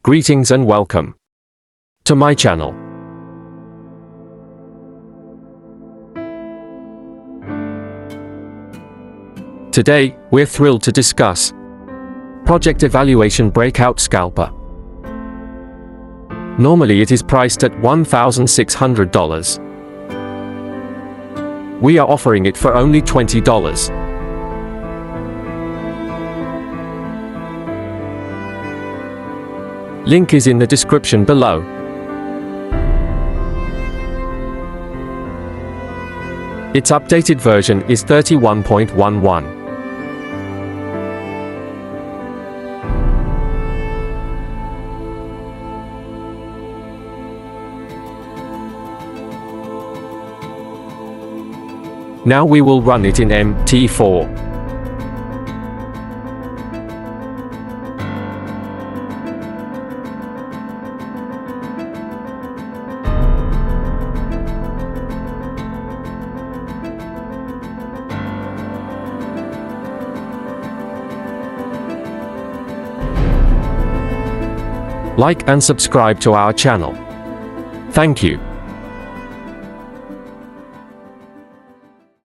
Greetings and welcome to my channel. Today, we're thrilled to discuss Project Evaluation Breakout Scalper. Normally it is priced at $1,600. We are offering it for only $20. Link is in the description below. Its updated version is 31.11. Now we will run it in MT4. Like and subscribe to our channel. Thank you.